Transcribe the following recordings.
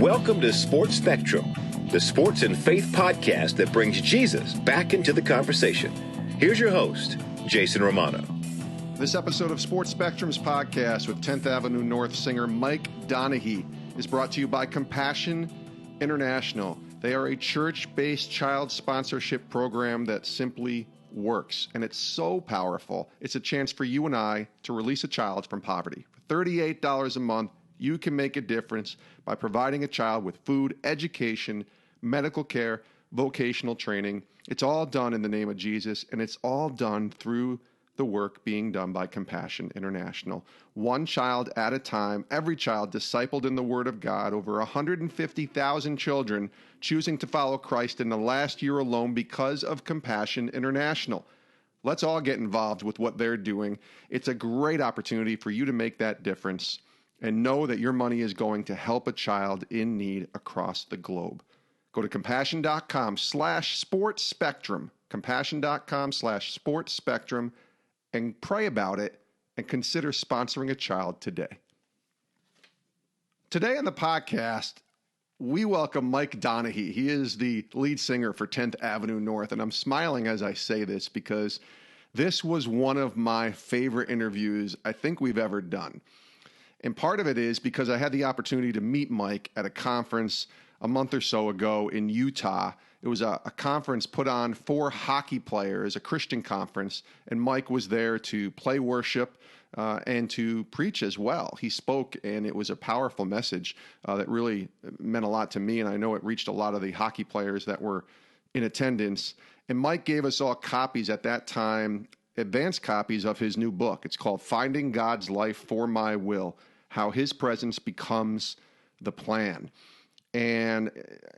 Welcome to Sports Spectrum, the sports and faith podcast that brings Jesus back into the conversation. Here's your host, Jason Romano. This episode of Sports Spectrum's podcast with 10th Avenue North singer Mike Donehey is brought to you by Compassion International. They are a church-based child sponsorship program that simply works, and it's so powerful. It's a chance for you and I to release a child from poverty. For $38 a month, you can make a difference by providing a child with food, education, medical care, vocational training. It's all done in the name of Jesus, and it's all done through the work being done by Compassion International. One child at a time, every child discipled in the Word of God, over 150,000 children choosing to follow Christ in the last year alone because of Compassion International. Let's all get involved with what they're doing. It's a great opportunity for you to make that difference and know that your money is going to help a child in need across the globe. Go to compassion.com/sportspectrum, compassion.com/sportspectrum, and pray about it and consider sponsoring a child today. Today on the podcast, we welcome Mike Donehey. He is the lead singer for 10th Avenue North, and I'm smiling as I say this because this was one of my favorite interviews I think we've ever done. And part of it is because I had the opportunity to meet Mike at a conference a month or so ago in Utah. It was a conference put on for hockey players, a Christian conference, and Mike was there to play worship and to preach as well. He spoke, and it was a powerful message that really meant a lot to me, and I know it reached a lot of the hockey players that were in attendance. And Mike gave us all copies at that time, advanced copies of his new book. It's called Finding God's Life for My Will, How His Presence Becomes the Plan. And,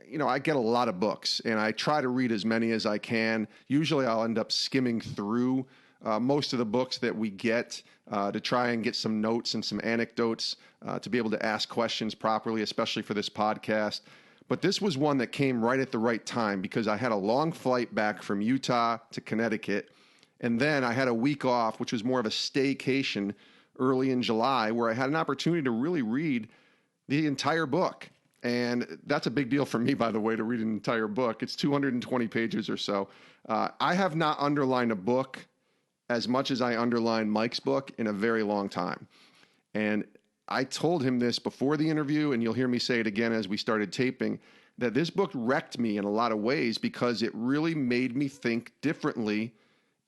you know, I get a lot of books, and I try to read as many as I can. Usually I'll end up skimming through most of the books that we get to try and get some notes and some anecdotes to be able to ask questions properly, especially for this podcast. But this was one that came right at the right time because I had a long flight back from Utah to Connecticut, and then I had a week off, which was more of a staycation early in July, where I had an opportunity to really read the entire book. And that's a big deal for me, by the way, to read an entire book. It's 220 pages or so. I have not underlined a book as much as I underlined Mike's book in a very long time. And I told him this before the interview, and you'll hear me say it again as we started taping, that this book wrecked me in a lot of ways because it really made me think differently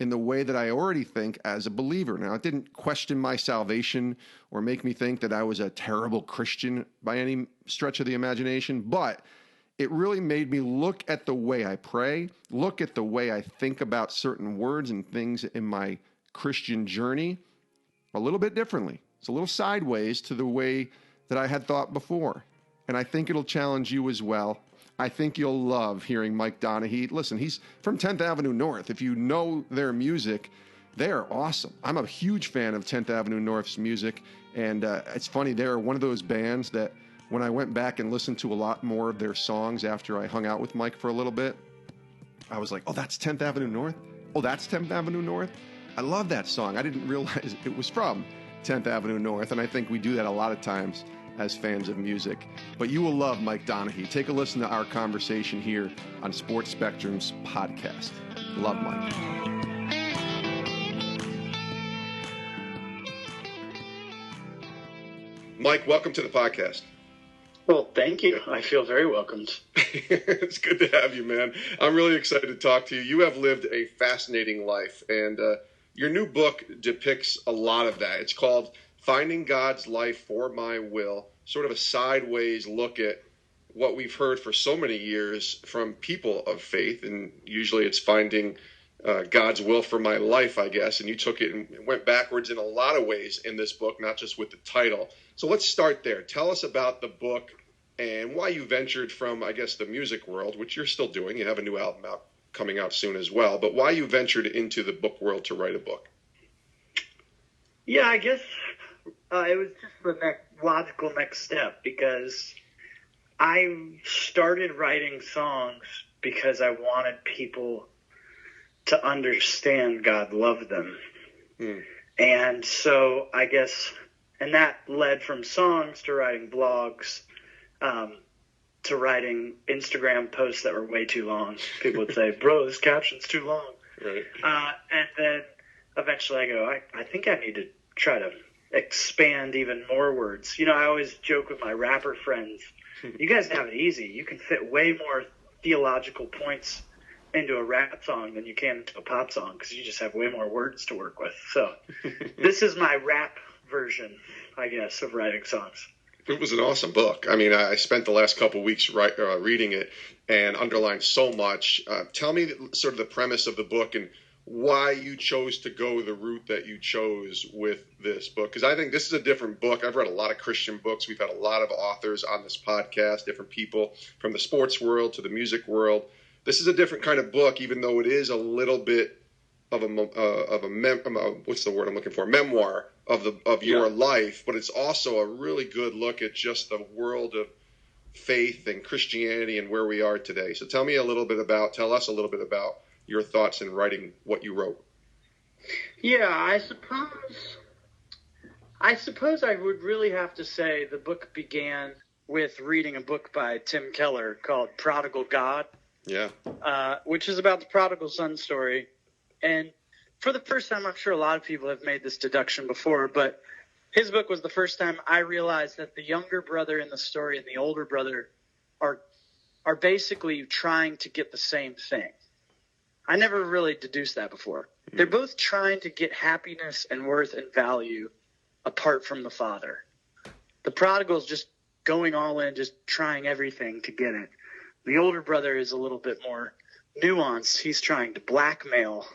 in the way that I already think as a believer. Now, it didn't question my salvation or make me think that I was a terrible Christian by any stretch of the imagination, but it really made me look at the way I pray, look at the way I think about certain words and things in my Christian journey a little bit differently. It's a little sideways to the way that I had thought before. And I think it'll challenge you as well. I think you'll love hearing Mike Donehey. Listen, he's from 10th Avenue North. If you know their music, they're awesome. I'm a huge fan of 10th Avenue North's music, and it's funny, they're one of those bands that when I went back and listened to a lot more of their songs after I hung out with Mike for a little bit, I was like, oh, that's 10th Avenue North? Oh, that's 10th Avenue North? I love that song. I didn't realize it was from 10th Avenue North, and I think we do that a lot of times as fans of music. But you will love Mike Donehey. Take a listen to our conversation here on Sports Spectrum's podcast. Love Mike. Mike, welcome to the podcast. Well, thank you. I feel very welcomed. It's good to have you, man. I'm really excited to talk to you. You have lived a fascinating life, and your new book depicts a lot of that. It's called Finding God's Life for My Will, sort of a sideways look at what we've heard for so many years from people of faith, and usually it's finding God's will for my life, I guess, and you took it and went backwards in a lot of ways in this book, not just with the title. So let's start there. Tell us about the book and why you ventured from, I guess, the music world, which you're still doing. You have a new album coming out soon as well, but why you ventured into the book world to write a book. Yeah, I guess it was just the logical next step because I started writing songs because I wanted people to understand God loved them. And so I guess, and that led from songs to writing blogs. to writing Instagram posts that were way too long. People would say, bro, this caption's too long. Right. And then eventually I go, I think I need to try to expand even more words. You know, I always joke with my rapper friends, you guys have it easy. You can fit way more theological points into a rap song than you can into a pop song because you just have way more words to work with. So this is my rap version, I guess, of writing songs. It was an awesome book. I mean, I spent the last couple of weeks reading it and underlined so much. Tell me sort of the premise of the book and why you chose to go the route that you chose with this book. Because I think this is a different book. I've read a lot of Christian books. We've had a lot of authors on this podcast, different people from the sports world to the music world. This is a different kind of book, even though it is a little bit of what's the word I'm looking for? Memoir of your life, but it's also a really good look at just the world of faith and Christianity and where we are today. So tell us a little bit about your thoughts in writing what you wrote. Yeah, I suppose I would really have to say the book began with reading a book by Tim Keller called Prodigal God. Yeah. Which is about the prodigal son story. And for the first time, I'm sure a lot of people have made this deduction before, but his book was the first time I realized that the younger brother in the story and the older brother are basically trying to get the same thing. I never really deduced that before. They're both trying to get happiness and worth and value apart from the father. The prodigal's just going all in, just trying everything to get it. The older brother is a little bit more nuanced. He's trying to blackmail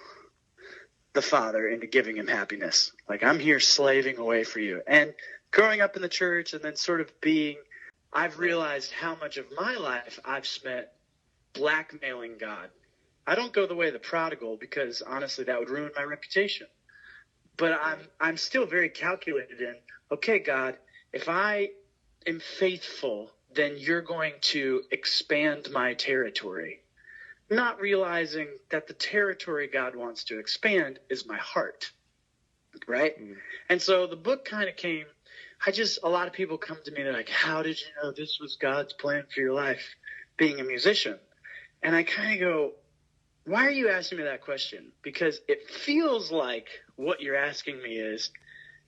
the father into giving him happiness. Like, I'm here slaving away for you. And growing up in the church and then sort of I've realized how much of my life I've spent blackmailing God. I don't go the way of the prodigal because, honestly, that would ruin my reputation. But I'm still very calculated in, okay, God, if I am faithful, then you're going to expand my territory. Not realizing that the territory God wants to expand is my heart, right? And so the book kind of came, a lot of people come to me, they're like, how did you know this was God's plan for your life, being a musician? And I kind of go, why are you asking me that question? Because it feels like what you're asking me is,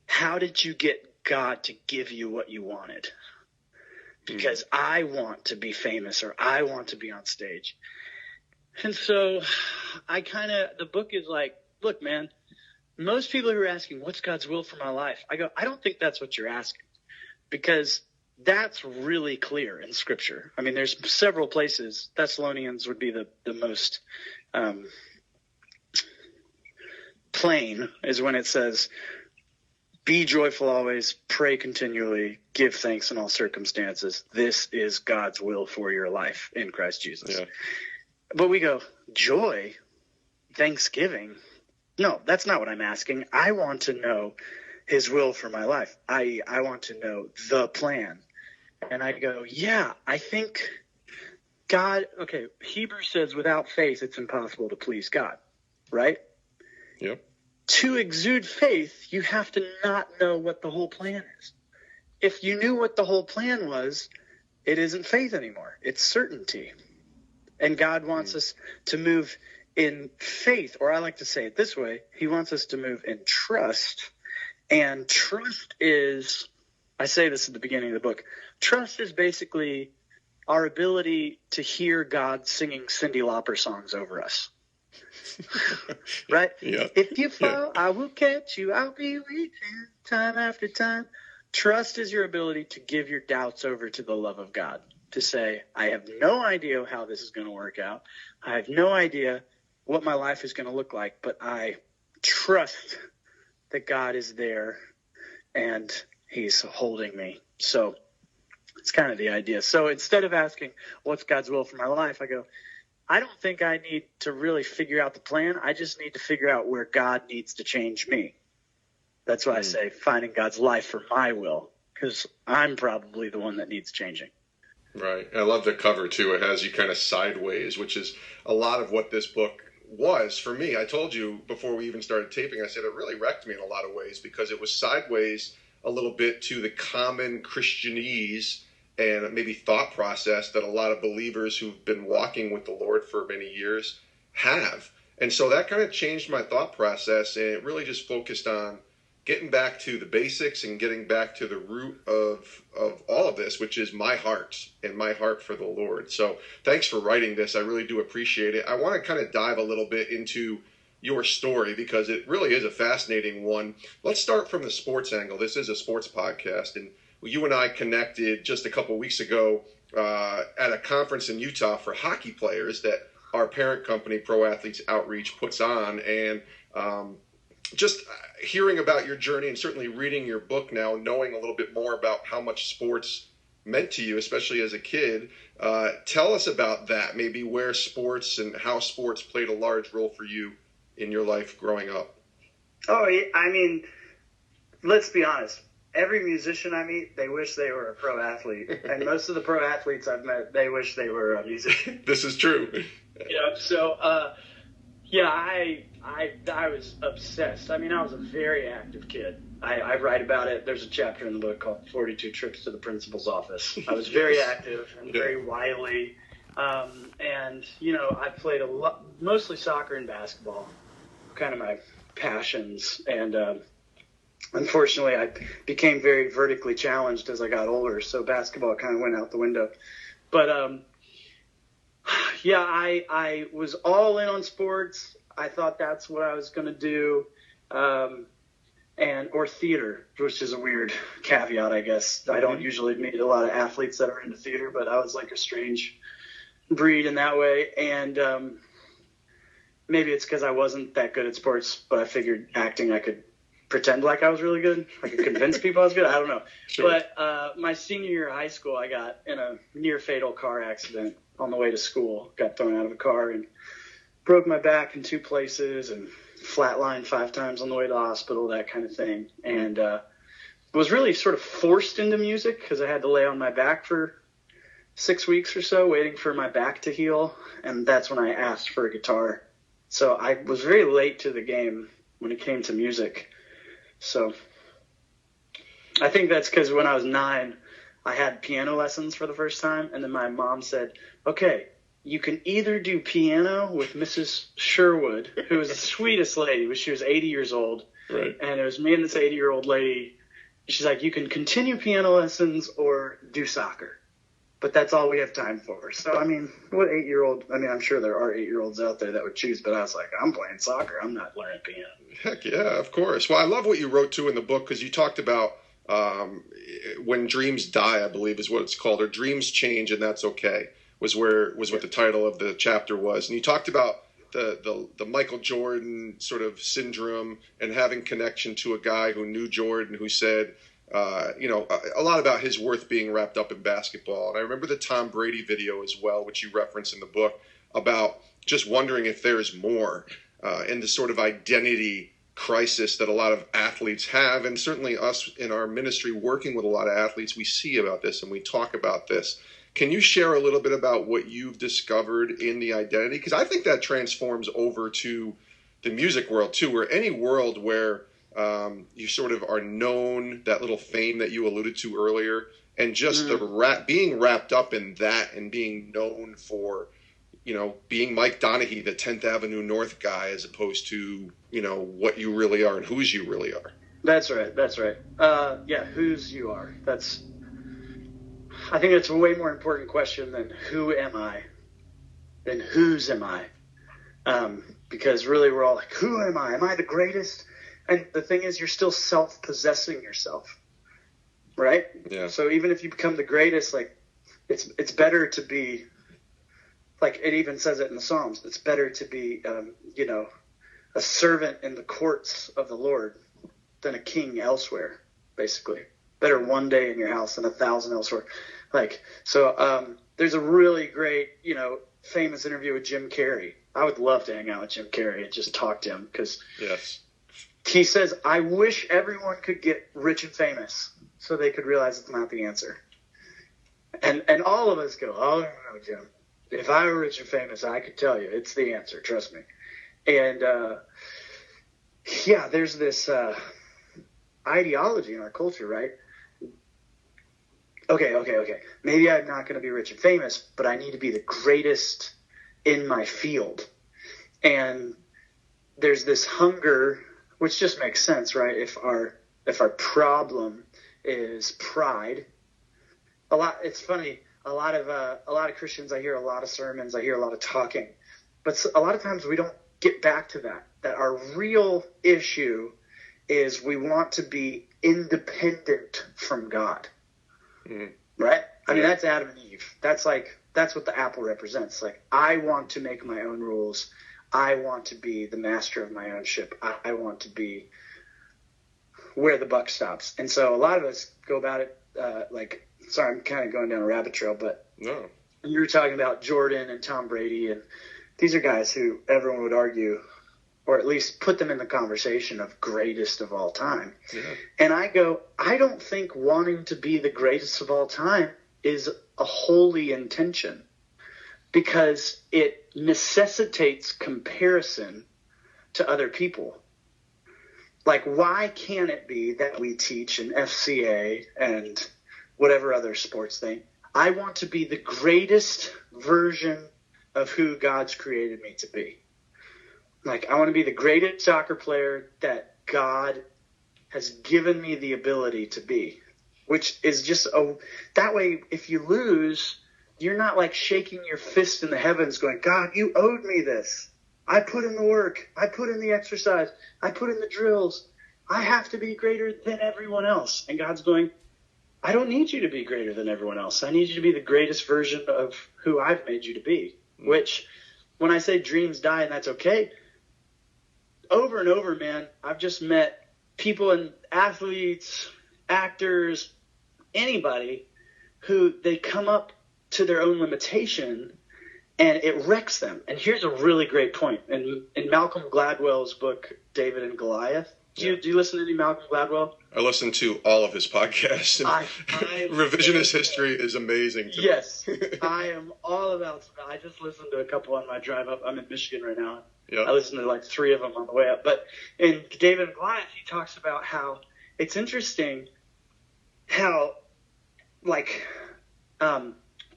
how did you get God to give you what you wanted? Because I want to be famous or I want to be on stage. And so the book is like, look, man, most people who are asking, what's God's will for my life? I go, I don't think that's what you're asking, because that's really clear in Scripture. I mean, there's several places. Thessalonians would be the most plain, is when it says, be joyful always, pray continually, give thanks in all circumstances. This is God's will for your life in Christ Jesus. Yeah. But we go, joy, thanksgiving. No, that's not what I'm asking. I want to know his will for my life. I want to know the plan. And I go, yeah, I think God, okay, Hebrews says without faith it's impossible to please God, right? Yep. To exude faith, you have to not know what the whole plan is. If you knew what the whole plan was, it isn't faith anymore. It's certainty. And God wants us to move in faith, or I like to say it this way, he wants us to move in trust. And trust is, I say this at the beginning of the book, trust is basically our ability to hear God singing Cyndi Lauper songs over us. Right? Yeah. If you fall, I will catch you. I'll be waiting time after time. Trust is your ability to give your doubts over to the love of God. To say, I have no idea how this is going to work out. I have no idea what my life is going to look like, but I trust that God is there and he's holding me. So it's kind of the idea. So instead of asking, what's God's will for my life? I go, I don't think I need to really figure out the plan. I just need to figure out where God needs to change me. That's why I say finding God's life for my will, because I'm probably the one that needs changing. Right. I love the cover, too. It has you kind of sideways, which is a lot of what this book was for me. I told you before we even started taping, I said it really wrecked me in a lot of ways because it was sideways a little bit to the common Christianese and maybe thought process that a lot of believers who've been walking with the Lord for many years have. And so that kind of changed my thought process, and it really just focused on getting back to the basics and getting back to the root of all of this, which is my heart and my heart for the Lord. So thanks for writing this. I really do appreciate it. I want to kind of dive a little bit into your story because it really is a fascinating one. Let's start from the sports angle. This is a sports podcast, and you and I connected just a couple weeks ago at a conference in Utah for hockey players that our parent company, Pro Athletes Outreach, puts on. And just hearing about your journey and certainly reading your book now, knowing a little bit more about how much sports meant to you, especially as a kid, tell us about that, maybe where sports and how sports played a large role for you in your life growing up. Oh, I mean, let's be honest. Every musician I meet, they wish they were a pro athlete. And most of the pro athletes I've met, they wish they were a musician. This is true. Yeah, so, I was obsessed. I mean, I was a very active kid. I write about it. There's a chapter in the book called 42 Trips to the Principal's Office. I was very active and very wily. And, I played mostly soccer and basketball, kind of my passions. And unfortunately, I became very vertically challenged as I got older, so basketball kind of went out the window. But, I was all in on sports. I thought that's what I was going to do, or theater, which is a weird caveat, I guess. I don't usually meet a lot of athletes that are into theater, but I was like a strange breed in that way. And maybe it's because I wasn't that good at sports, but I figured acting, I could pretend like I was really good. I could convince people I was good. I don't know. Sure. But my senior year of high school, I got in a near fatal car accident on the way to school. Got thrown out of a car and broke my back in 2 places and flatlined 5 times on the way to the hospital, that kind of thing. And was really sort of forced into music because I had to lay on my back for 6 weeks or so waiting for my back to heal. And that's when I asked for a guitar. So I was very late to the game when it came to music. So I think that's because when I was 9, I had piano lessons for the first time. And then my mom said, okay, you can either do piano with Mrs. Sherwood, who was the sweetest lady, but she was 80 years old. Right. And it was me and this 80-year-old lady. She's like, you can continue piano lessons or do soccer. But that's all we have time for. So, I mean, what 8-year-old? I mean, I'm sure there are 8-year-olds out there that would choose, but I was like, I'm playing soccer. I'm not learning piano. Heck yeah, of course. Well, I love what you wrote, too, in the book, because you talked about when dreams die, I believe is what it's called, or dreams change, and that's okay, was what the title of the chapter was. And you talked about the Michael Jordan sort of syndrome and having connection to a guy who knew Jordan, who said, a lot about his worth being wrapped up in basketball. And I remember the Tom Brady video as well, which you reference in the book, about just wondering if there is more in the sort of identity crisis that a lot of athletes have. And certainly us in our ministry working with a lot of athletes, we see about this and we talk about this. Can you share a little bit about what you've discovered in the identity? Because I think that transforms over to the music world too, or any world where you sort of are known, that little fame that you alluded to earlier, and just being wrapped up in that and being known for, being Mike Donehey, the 10th Avenue North guy, as opposed to, what you really are and whose you really are. That's right. Whose you are. I think that's a way more important question than who am I, than whose am I? Because really we're all like, who am I? Am I the greatest? And the thing is, you're still self-possessing yourself, right? Yeah. So even if you become the greatest, like, it's better to be, like it even says it in the Psalms, it's better to be, a servant in the courts of the Lord than a king elsewhere, basically. Better one day in your house than 1,000 elsewhere. There's a really great, famous interview with Jim Carrey. I would love to hang out with Jim Carrey and just talk to him because he says, I wish everyone could get rich and famous so they could realize it's not the answer. And all of us go, oh, no, Jim. If I were rich and famous, I could tell you it's the answer. Trust me. And, there's this ideology in our culture, right? okay. Maybe I'm not going to be rich and famous, but I need to be the greatest in my field. And there's this hunger, which just makes sense, right? If our problem is pride, it's funny. A lot of Christians, I hear a lot of sermons, I hear a lot of talking, but a lot of times we don't get back to that our real issue is we want to be independent from God. Mm-hmm. Right? I mean, that's Adam and Eve. That's what the apple represents. Like, I want to make my own rules. I want to be the master of my own ship. I want to be where the buck stops. And so a lot of us go about it sorry, I'm kind of going down a rabbit trail, but no. You were talking about Jordan and Tom Brady, and these are guys who everyone would argue, or at least put them in the conversation of greatest of all time. Yeah. And I don't think wanting to be the greatest of all time is a holy intention, because it necessitates comparison to other people. Like, why can't it be that we teach in FCA and whatever other sports thing, I want to be the greatest version of who God's created me to be. Like, I want to be the greatest soccer player that God has given me the ability to be, which is just that way, if you lose, you're not like shaking your fist in the heavens going, God, you owed me this. I put in the work. I put in the exercise. I put in the drills. I have to be greater than everyone else. And God's going, I don't need you to be greater than everyone else. I need you to be the greatest version of who I've made you to be. Mm-hmm. Which, when I say dreams die and that's okay, over and over, man, I've just met people and athletes, actors, anybody who they come up to their own limitation and it wrecks them. And here's a really great point. In Malcolm Gladwell's book, David and Goliath, do you listen to any Malcolm Gladwell? I listen to all of his podcasts. Revisionist history is amazing to me. Yes, I am all about. I just listened to a couple on my drive up. I'm in Michigan right now. Yep. I listened to like 3 of them on the way up. But in David and Goliath, he talks about how it's interesting how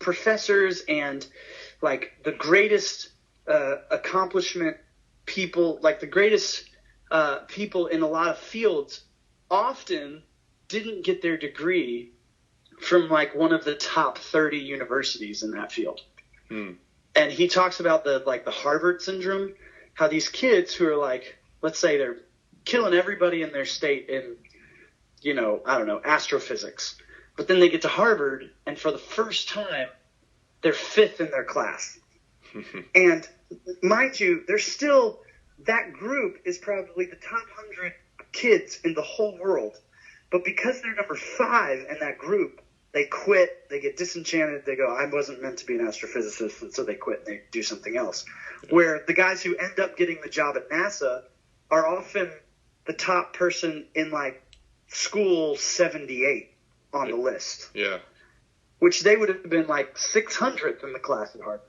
professors and like the greatest accomplishment people, like the greatest people in a lot of fields, often didn't get their degree from like one of the top 30 universities in that field. Hmm. And he talks about the Harvard syndrome, how these kids who are like, let's say they're killing everybody in their state in, astrophysics. But then they get to Harvard, and for the first time, they're 5th in their class. And mind you, that group is probably the top 100 kids in the whole world. But because they're number 5 in that group, they quit, they get disenchanted, they go, I wasn't meant to be an astrophysicist, and so they quit and they do something else. Where the guys who end up getting the job at NASA are often the top person in like school 78 on the list. Yeah. Which they would have been like 600th in the class at Harvard.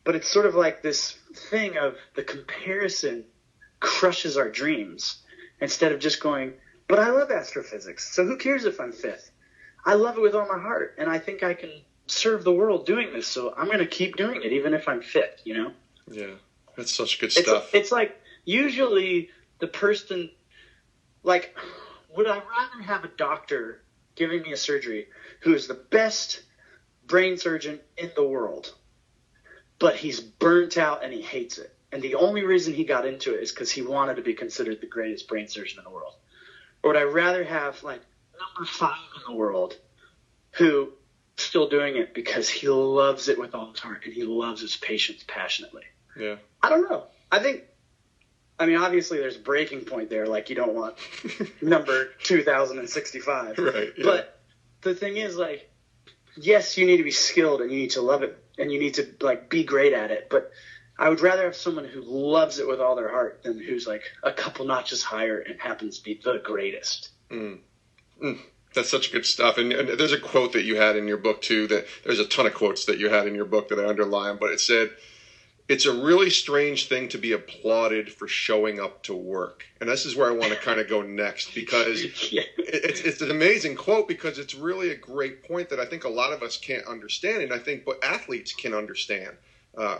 But it's sort of like this thing of the comparison crushes our dreams instead of just going, but I love astrophysics, so who cares if I'm 5th? I love it with all my heart, and I think I can serve the world doing this, so I'm going to keep doing it even if I'm 5th, Yeah, that's such good stuff. It's like usually the person, like, would I rather have a doctor giving me a surgery who is the best brain surgeon in the world, but he's burnt out and he hates it. And the only reason he got into it is because he wanted to be considered the greatest brain surgeon in the world. Or would I rather have like number 5 in the world who still doing it because he loves it with all his heart and he loves his patients passionately? Yeah. I don't know. Obviously there's a breaking point there. Like, you don't want number 2065. Right. Yeah. But the thing is, like, yes, you need to be skilled and you need to love it and you need to like be great at it. But I would rather have someone who loves it with all their heart than who's like a couple notches higher and happens to be the greatest. That's such good stuff. And there's a quote that you had in your book too, that there's a ton of quotes that you had in your book that I underline, but it said, it's a really strange thing to be applauded for showing up to work. And this is where I want to kind of go next, because it's an amazing quote, because it's really a great point that I think a lot of us can't understand. And I think what athletes can understand,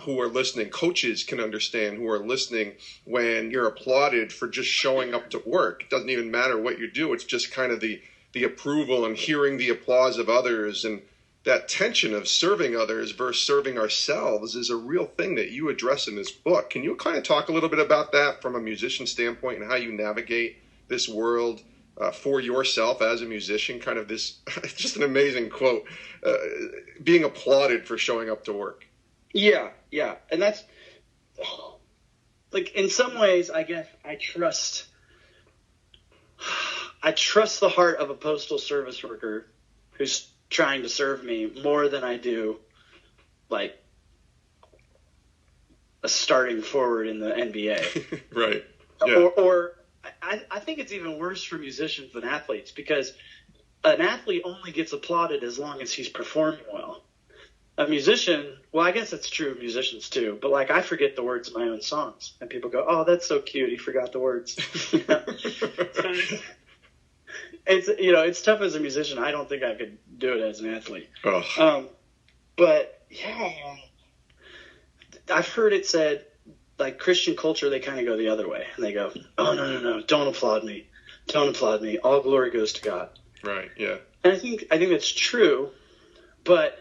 who are listening, coaches can understand who are listening, when you're applauded for just showing up to work. It doesn't even matter what you do. It's just kind of the approval and hearing the applause of others, and that tension of serving others versus serving ourselves is a real thing that you address in this book. Can you kind of talk a little bit about that from a musician standpoint, and how you navigate this world for yourself as a musician? Kind of this, it's just an amazing quote, being applauded for showing up to work. Yeah. And that's, like, in some ways, I guess I trust the heart of a postal service worker who's trying to serve me more than I do, like, a starting forward in the NBA. Right. Yeah. Or I think it's even worse for musicians than athletes, because an athlete only gets applauded as long as he's performing well. A musician, well, I guess it's true of musicians too, but, like, I forget the words of my own songs, and people go, "Oh, that's so cute, he forgot the words." It's tough as a musician. I don't think I could do it as an athlete. Oh. But yeah, I've heard it said, like, Christian culture, they kind of go the other way, and they go, "Oh, no, don't applaud me, all glory goes to God." Right. Yeah. And I think that's true, but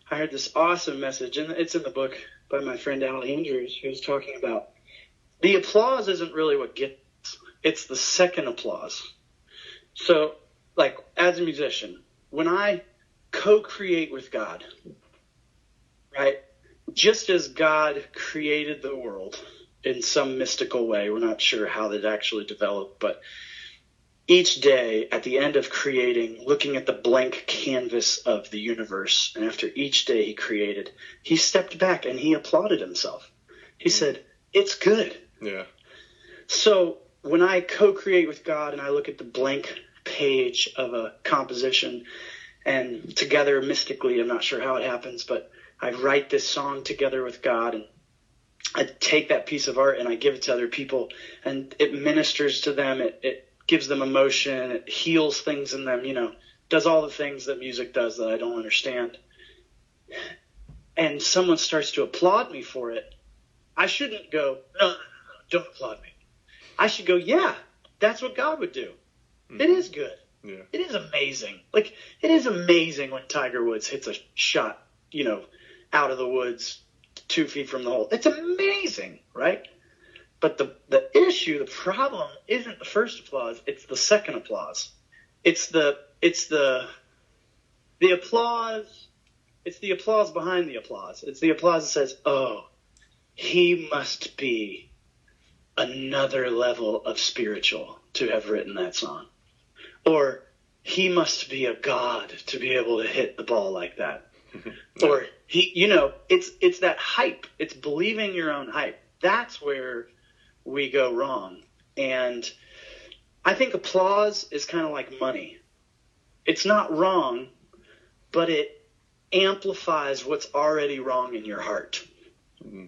I heard this awesome message, and it's in the book by my friend Allie Andrews, who was talking about the applause isn't really what gets, it's the second applause. So, like, as a musician, when I co-create with God, right, just as God created the world in some mystical way, we're not sure how that actually developed, but each day at the end of creating, looking at the blank canvas of the universe, and after each day he created, he stepped back and he applauded himself. He said, "It's good." Yeah. So when I co-create with God and I look at the blank page of a composition, and together mystically, I'm not sure how it happens, but I write this song together with God, and I take that piece of art and I give it to other people, and it ministers to them. It gives them emotion. It heals things in them, does all the things that music does that I don't understand. And someone starts to applaud me for it. I shouldn't go, no, don't applaud me. I should go, yeah, that's what God would do. Mm-hmm. It is good. Yeah. It is amazing. Like, it is amazing when Tiger Woods hits a shot, out of the woods 2 feet from the hole. It's amazing, right? But the issue, the problem isn't the first applause, it's the second applause. It's the applause, it's the applause behind the applause. It's the applause that says, "Oh, he must be another level of spiritual to have written that song." Or, "He must be a god to be able to hit the ball like that." Or, it's that hype. It's believing your own hype. That's where we go wrong. And I think applause is kind of like money. It's not wrong, but it amplifies what's already wrong in your heart. Mm-hmm.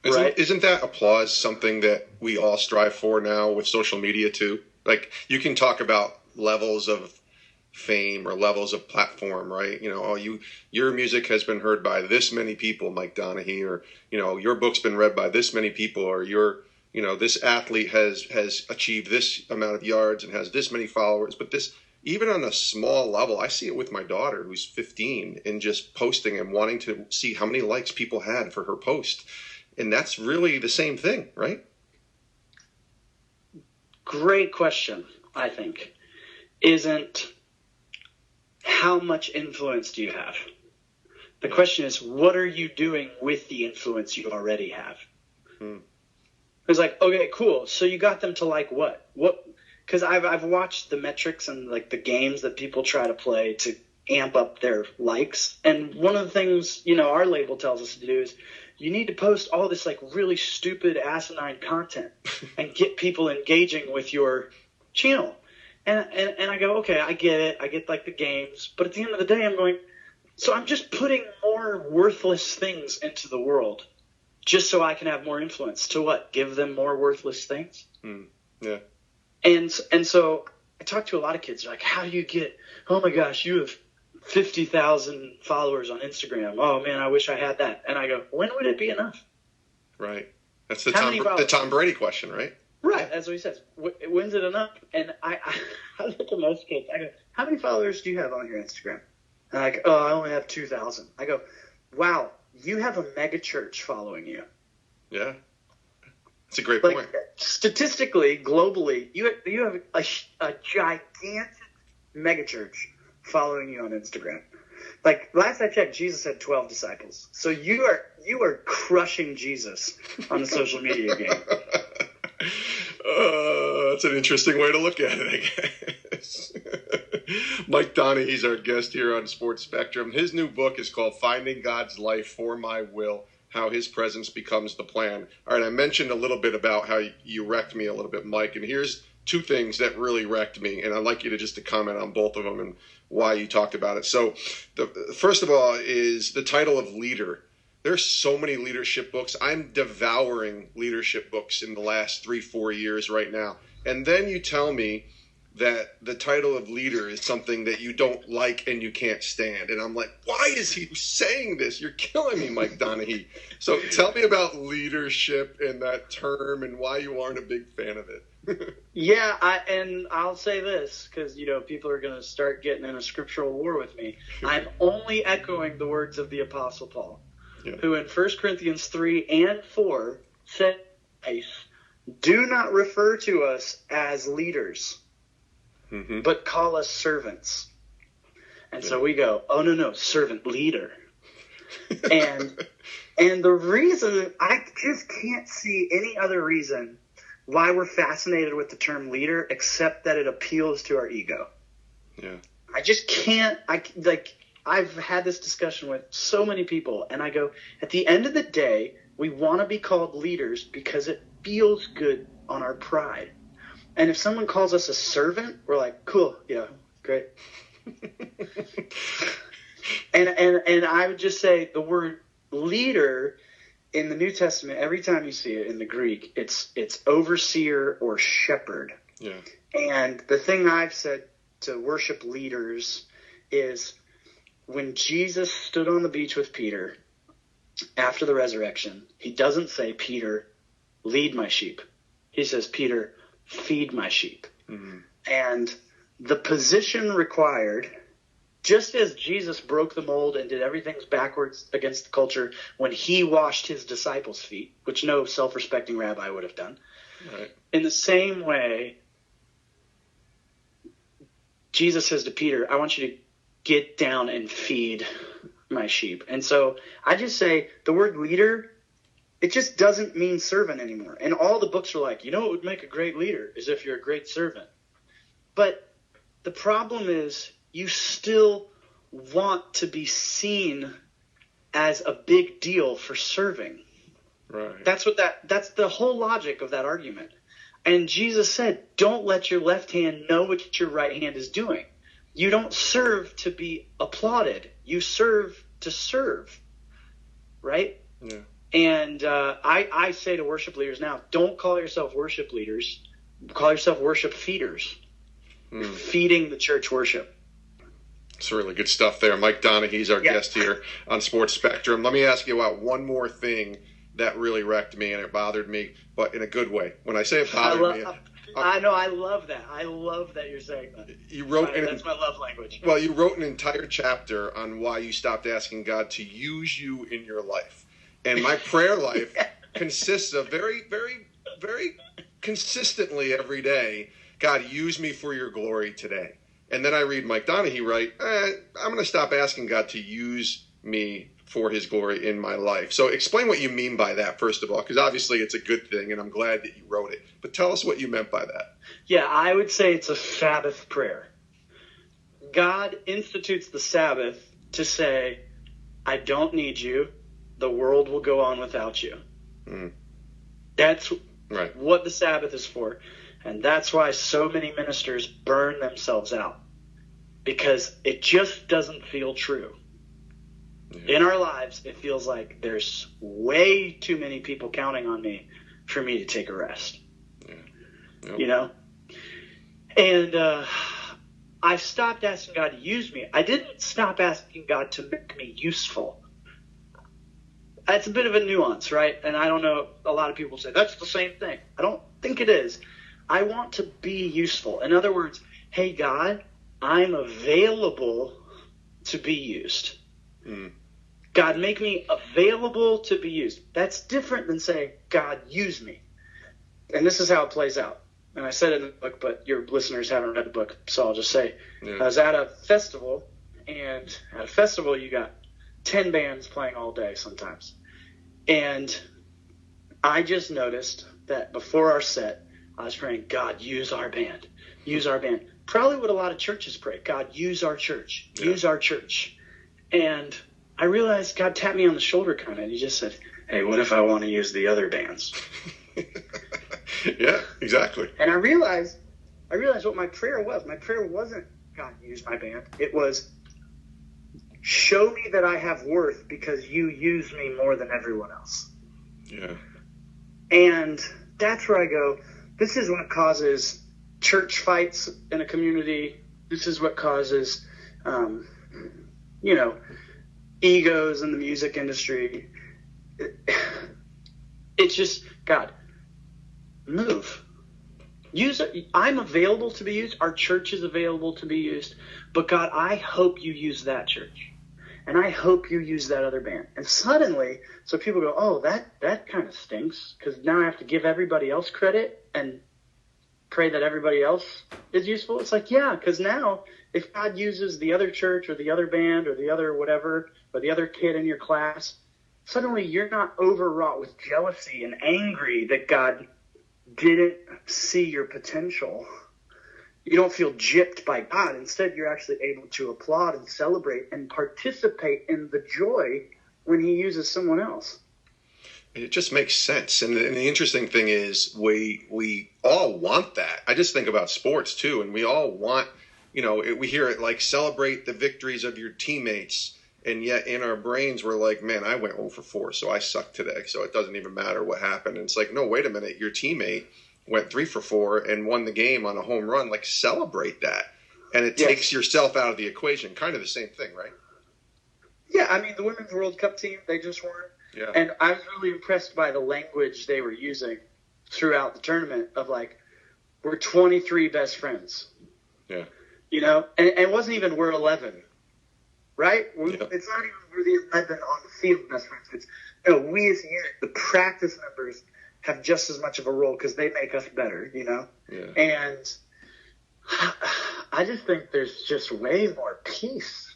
Right? Isn't that applause something that we all strive for now with social media too? Like, you can talk about levels of fame or levels of platform, right? Your music has been heard by this many people, Mike Donehey, or, your book's been read by this many people, or this athlete has achieved this amount of yards and has this many followers. But this, even on a small level, I see it with my daughter who's 15 and just posting and wanting to see how many likes people had for her post. And that's really the same thing, right? Great question, I think. Isn't how much influence do you have? The question is, what are you doing with the influence you already have? It's like, okay, cool. So you got them to like what? Because I've watched the metrics and, like, the games that people try to play to amp up their likes. And one of the things, our label tells us to do is you need to post all this, like, really stupid, asinine content and get people engaging with your channel. And I go, okay, I get it. I get, like, the games. But at the end of the day, I'm going, so I'm just putting more worthless things into the world just so I can have more influence. To what? Give them more worthless things? Yeah. And so I talk to a lot of kids. They're like, how do you get, oh my gosh, you have 50,000 followers on Instagram. Oh man, I wish I had that. And I go, when would it be enough? Right. That's the Tom Brady question, right? Right. That's what he says. When's it enough? And I look at most kids. I go, how many followers do you have on your Instagram? And I go, oh, I only have 2,000. I go, wow, you have a mega church following you. Yeah. That's a great point. Statistically, globally, you have a gigantic mega church following you on Instagram. Like, last I checked, Jesus had 12 disciples. So you are crushing Jesus on the social media game. That's an interesting way to look at it, I guess. Mike Donehey's our guest here on Sports Spectrum. His new book is called Finding God's Life for My Will, How His Presence Becomes the Plan. All right, I mentioned a little bit about how you wrecked me a little bit, Mike, and here's two things that really wrecked me, and I'd like you to comment on both of them and why you talked about it. So the first of all is the title of Leader. There's so many leadership books. I'm devouring leadership books in the last 3-4 years right now. And then you tell me that the title of Leader is something that you don't like and you can't stand. And I'm like, why is he saying this? You're killing me, Mike Donehey. So tell me about leadership and that term and why you aren't a big fan of it. Yeah, I'll say this because, people are going to start getting in a scriptural war with me. I'm only echoing the words of the Apostle Paul, who in 1 Corinthians 3 and 4 said, do not refer to us as leaders, but call us servants. And so we go, oh, no, servant leader. and the reason, I just can't see any other reason why we're fascinated with the term leader except that it appeals to our ego. Yeah. I just can't, I've had this discussion with so many people, and I go, at the end of the day, we want to be called leaders because it feels good on our pride. And if someone calls us a servant, we're like, cool, yeah, great. and I would just say the word leader in the New Testament, every time you see it in the Greek, it's overseer or shepherd. Yeah. And the thing I've said to worship leaders is when Jesus stood on the beach with Peter after the resurrection, he doesn't say, Peter, lead my sheep. He says, Peter, feed my sheep. Mm-hmm. And the position required, just as Jesus broke the mold and did everything backwards against the culture when he washed his disciples' feet, which no self-respecting rabbi would have done. Right. In the same way, Jesus says to Peter, I want you to get down and feed my sheep. And so I just say the word leader, it just doesn't mean servant anymore. And all the books are like, what would make a great leader is if you're a great servant. But the problem is you still want to be seen as a big deal for serving. Right. That's the whole logic of that argument. And Jesus said, don't let your left hand know what your right hand is doing. You don't serve to be applauded. You serve to serve. Right? Yeah. And I say to worship leaders now, don't call yourself worship leaders. Call yourself worship feeders. You're feeding the church worship. It's really good stuff there. Mike Donehey's our guest here on Sports Spectrum. Let me ask you about one more thing that really wrecked me, and it bothered me, but in a good way. When I say it bothered me... I know, I love that. I love that you're saying that. That's my love language. Well, you wrote an entire chapter on why you stopped asking God to use you in your life. And my prayer life consists of very, very, very consistently every day, God, use me for your glory today. And then I read Mike Donehey write, I'm going to stop asking God to use me for his glory in my life. So explain what you mean by that, first of all, because obviously it's a good thing, and I'm glad that you wrote it. But tell us what you meant by that. Yeah, I would say it's a Sabbath prayer. God institutes the Sabbath to say, I don't need you. The world will go on without you. Mm. That's what the Sabbath is for. And that's why so many ministers burn themselves out, because it just doesn't feel true. In our lives, it feels like there's way too many people counting on me for me to take a rest. Yeah. Yep. You know? And I stopped asking God to use me. I didn't stop asking God to make me useful. That's a bit of a nuance, right? And I don't know, a lot of people say, that's the same thing. I don't think it is. I want to be useful. In other words, hey, God, I'm available to be used. God, make me available to be used. That's different than saying, God, use me. And this is how it plays out. And I said it in the book, but your listeners haven't read the book, so I'll just say, I was at a festival, and at a festival you got 10 bands playing all day sometimes. And I just noticed that before our set, I was praying, God, use our band. Use our band. Probably what a lot of churches pray. God, use our church. Use our church. And I realized God tapped me on the shoulder kind of, and he just said, hey, what if I want to use the other bands? Yeah, exactly. And I realized what my prayer was. My prayer wasn't, God, use my band. It was, show me that I have worth because you use me more than everyone else. Yeah. And that's where I go, this is what causes church fights in a community. This is what causes, egos in the music industry. It's just, God, move. Use it. I'm available to be used. Our church is available to be used. But God, I hope you use that church. And I hope you use that other band. And suddenly, so people go, oh, that kind of stinks, because now I have to give everybody else credit and pray that everybody else is useful. It's like, yeah, because now if God uses the other church or the other band or the other whatever, or the other kid in your class, suddenly you're not overwrought with jealousy and angry that God didn't see your potential. You don't feel gypped by God. Instead, you're actually able to applaud and celebrate and participate in the joy when he uses someone else. It just makes sense. And the interesting thing is we all want that. I just think about sports too. And we all want, we hear it like celebrate the victories of your teammates. And yet in our brains, we're like, man, I went 0 for 4, so I suck today. So it doesn't even matter what happened. And it's like, no, wait a minute. Your teammate went 3 for 4 and won the game on a home run. Like, celebrate that. And it takes yourself out of the equation. Kind of the same thing, right? Yeah, I mean, the Women's World Cup team, they just won. Yeah. And I was really impressed by the language they were using throughout the tournament of like, we're 23 best friends. Yeah. And it wasn't even we're 11. Right? It's not even we're the 11 on the field best friends. It's, we as a unit, the practice members have just as much of a role because they make us better, Yeah. And I just think there's just way more peace.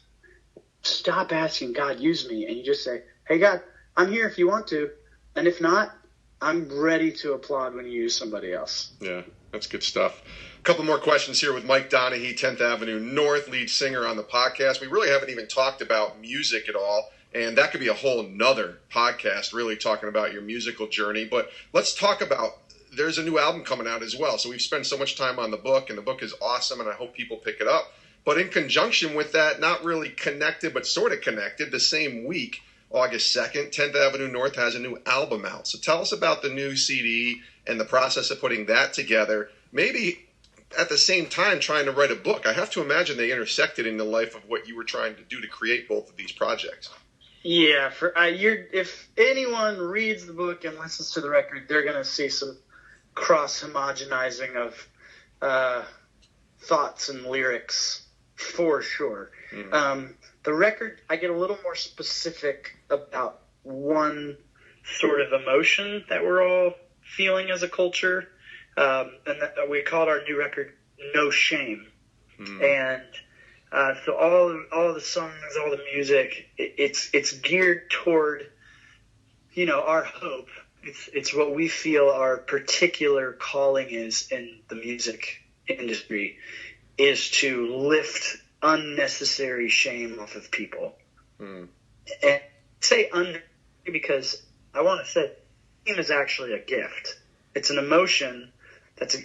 Stop asking God, use me, and you just say, hey, God, I'm here if you want to, and if not, I'm ready to applaud when you use somebody else. Yeah, that's good stuff. A couple more questions here with Mike Donehey, 10th Avenue North, lead singer on the podcast. We really haven't even talked about music at all, and that could be a whole nother podcast, really talking about your musical journey. But let's talk about, there's a new album coming out as well. So we've spent so much time on the book, and the book is awesome, and I hope people pick it up. But in conjunction with that, not really connected, but sort of connected, the same week, August 2nd, 10th Avenue North has a new album out. So tell us about the new CD and the process of putting that together. Maybe at the same time trying to write a book. I have to imagine they intersected in the life of what you were trying to do to create both of these projects. Yeah, if anyone reads the book and listens to the record, they're going to see some cross-homogenizing of thoughts and lyrics for sure. Mm-hmm. The record, I get a little more specific about one sort of emotion that we're all feeling as a culture. And we called our new record No Shame. Mm. And so all the songs, all the music, it's geared toward, our hope. It's what we feel our particular calling is in the music industry, is to lift unnecessary shame off of people. Mm. And say unnecessary because I want to say shame is actually a gift. It's an emotion.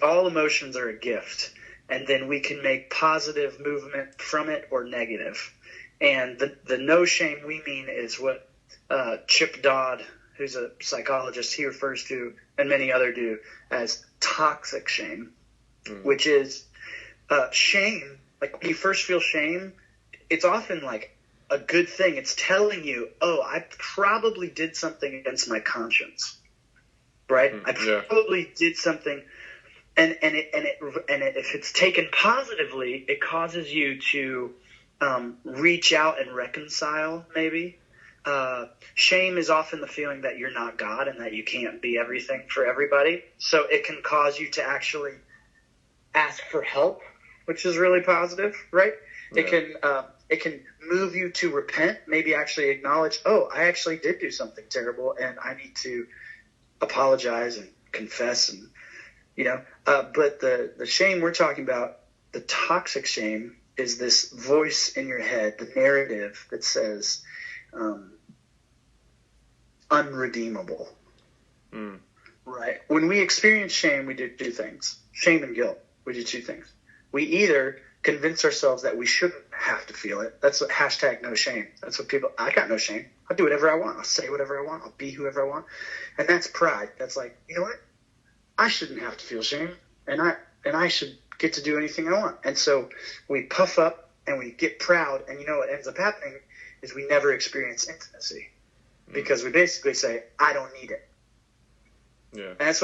All emotions are a gift, and then we can make positive movement from it or negative. And the no shame we mean is what Chip Dodd, who's a psychologist, he refers to, and many other do, as toxic shame, which is shame. Like when you first feel shame, it's often like a good thing. It's telling you, oh, I probably did something against my conscience, right? I probably did something, and if it's taken positively, it causes you to reach out and reconcile, maybe. Shame is often the feeling that you're not God and that you can't be everything for everybody. So it can cause you to actually ask for help, which is really positive, right? Yeah. It can move you to repent, maybe actually acknowledge, oh, I actually did do something terrible and I need to apologize and confess, and but the shame we're talking about, the toxic shame, is this voice in your head, the narrative that says unredeemable. Right? When we experience shame, we do two things. Shame and guilt. We do two things. We either convince ourselves that we shouldn't have to feel it. That's what #no shame. That's what people, I got no shame. I'll do whatever I want. I'll say whatever I want. I'll be whoever I want. And that's pride. That's like, you know what? I shouldn't have to feel shame. And I should get to do anything I want. And so we puff up and we get proud. And what ends up happening is we never experience intimacy because we basically say, I don't need it. Yeah. And that's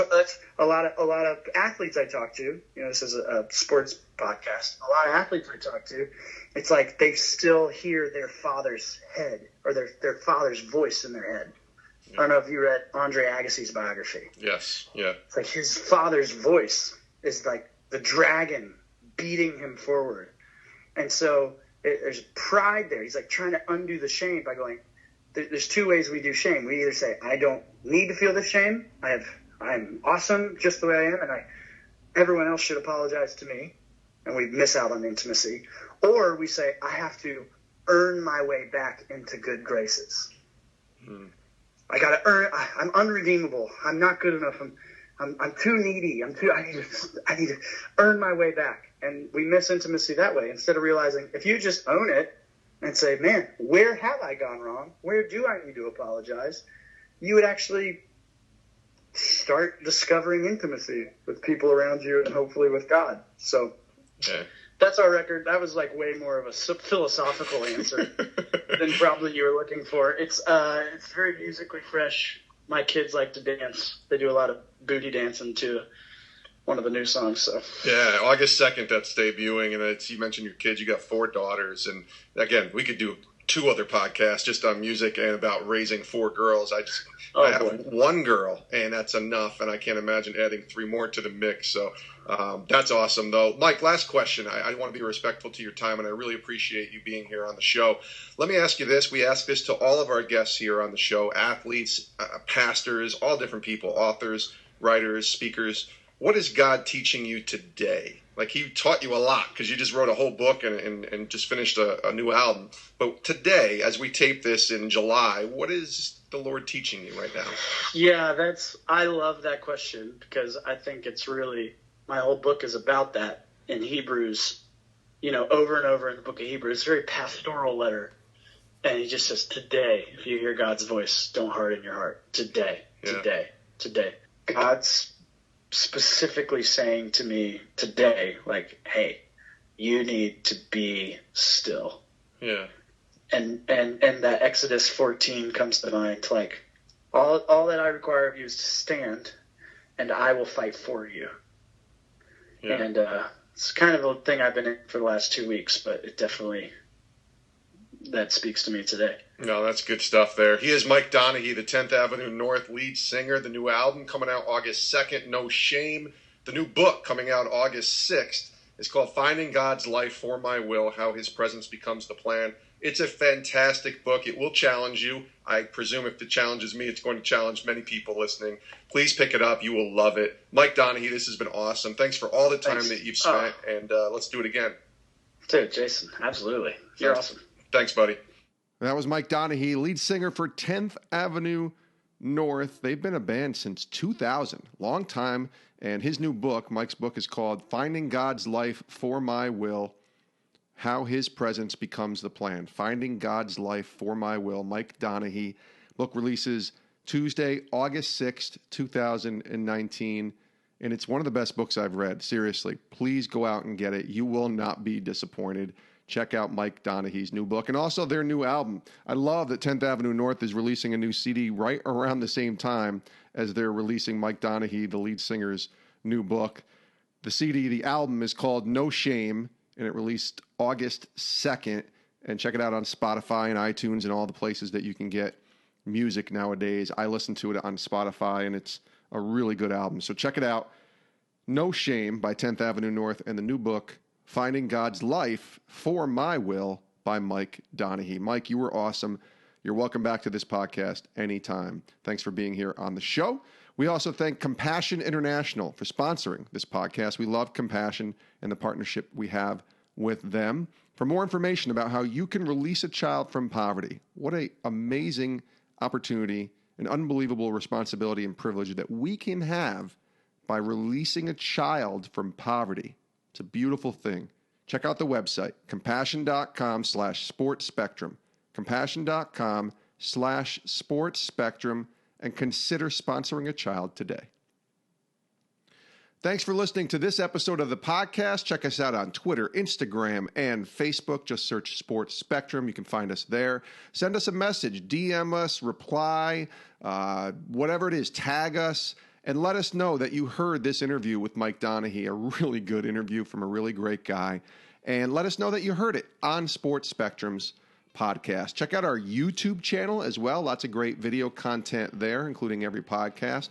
a lot of athletes I talk to. This is a sports podcast. A lot of athletes I talk to, it's like they still hear their father's head or their father's voice in their head. Yeah. I don't know if you read Andre Agassi's biography. Yes. Yeah. It's like his father's voice is like the dragon beating him forward, and so there's pride there. He's like trying to undo the shame by going, there's two ways we do shame. We either say, I don't need to feel this shame. I'm awesome just the way I am, and everyone else should apologize to me, and we miss out on intimacy. Or we say, I have to earn my way back into good graces. I got to earn. I'm unredeemable. I'm not good enough. I'm too needy. I need to earn my way back. And we miss intimacy that way, instead of realizing if you just own it and say, man, where have I gone wrong? Where do I need to apologize? You would actually start discovering intimacy with people around you and hopefully with God. So that's our record. That was like way more of a philosophical answer than probably you were looking for. It's very musically fresh. My kids like to dance. They do a lot of booty dancing to one of the new songs. So yeah, August 2nd that's debuting, and you mentioned your kids. You got 4 daughters, and again, we could do 2 other podcasts just on music and about raising 4 girls. I have 1 girl, and that's enough, and I can't imagine adding 3 more to the mix. So that's awesome, though. Mike, last question. I want to be respectful to your time, and I really appreciate you being here on the show. Let me ask you this. We ask this to all of our guests here on the show, athletes, pastors, all different people, authors, writers, speakers. What is God teaching you today? Like, he taught you a lot because you just wrote a whole book and just finished a new album. But today, as we tape this in July, what is the Lord teaching you right now? Yeah, I love that question because I think it's really, my whole book is about that in Hebrews, over and over in the book of Hebrews. It's a very pastoral letter. And he just says, today, if you hear God's voice, don't harden your heart. Today. God's specifically saying to me today, like, hey, you need to be still. Yeah. And that Exodus 14 comes to mind, like, all that I require of you is to stand, and I will fight for you. Yeah. And it's kind of a thing I've been in for the last 2 weeks, but it definitely, that speaks to me today. No, that's good stuff there. He is Mike Donehey, the 10th Avenue North lead singer. The new album coming out August 2nd, No Shame. The new book coming out August 6th is called Finding God's Life for My Will, How His Presence Becomes the Plan. It's a fantastic book. It will challenge you. I presume if it challenges me, it's going to challenge many people listening. Please pick it up. You will love it. Mike Donehey, this has been awesome. Thanks for all the time that you've spent, and let's do it again. Dude, Jason, absolutely. You're awesome. Thanks, buddy. That was Mike Donehey, lead singer for 10th Avenue North. They've been a band since 2000, long time. And his new book, Mike's book, is called Finding God's Life for My Will, How His Presence Becomes the Plan. Finding God's Life for My Will. Mike Donehey. Book releases Tuesday, August 6th, 2019. And it's one of the best books I've read. Seriously, please go out and get it. You will not be disappointed. Check out Mike Donehey's new book and also their new album. I love that 10th Avenue North is releasing a new CD right around the same time as they're releasing Mike Donehey, the lead singer's new book. The album is called No Shame, and it released August 2nd. And check it out on Spotify and iTunes and all the places that you can get music nowadays. I listen to it on Spotify, and it's a really good album. So check it out. No Shame by 10th Avenue North, and the new book, Finding God's Life for My Will by Mike Donehey. Mike, you were awesome. You're welcome back to this podcast anytime. Thanks for being here on the show. We also thank Compassion International for sponsoring this podcast. We love Compassion and the partnership we have with them. For more information about how you can release a child from poverty, what an amazing opportunity, an unbelievable responsibility and privilege that we can have by releasing a child from poverty. It's a beautiful thing. Check out the website, compassion.com/sportspectrum, compassion.com/sportspectrum, and consider sponsoring a child today. Thanks for listening to this episode of the podcast. Check us out on Twitter, Instagram, and Facebook. Just search Sports Spectrum. You can find us there. Send us a message, DM us, reply, whatever it is, tag us, and let us know that you heard this interview with Mike Donehey, a really good interview from a really great guy. And let us know that you heard it on Sports Spectrum's podcast. Check out our YouTube channel as well. Lots of great video content there, including every podcast.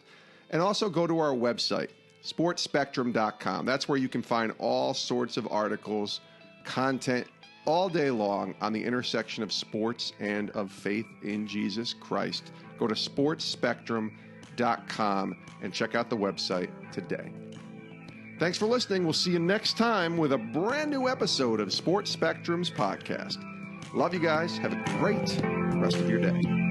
And also go to our website, sportspectrum.com. That's where you can find all sorts of articles, content all day long on the intersection of sports and of faith in Jesus Christ. Go to sportspectrum.com and check out the website today. Thanks for listening. We'll see you next time with a brand new episode of Sports Spectrum's podcast. Love you guys. Have a great rest of your day.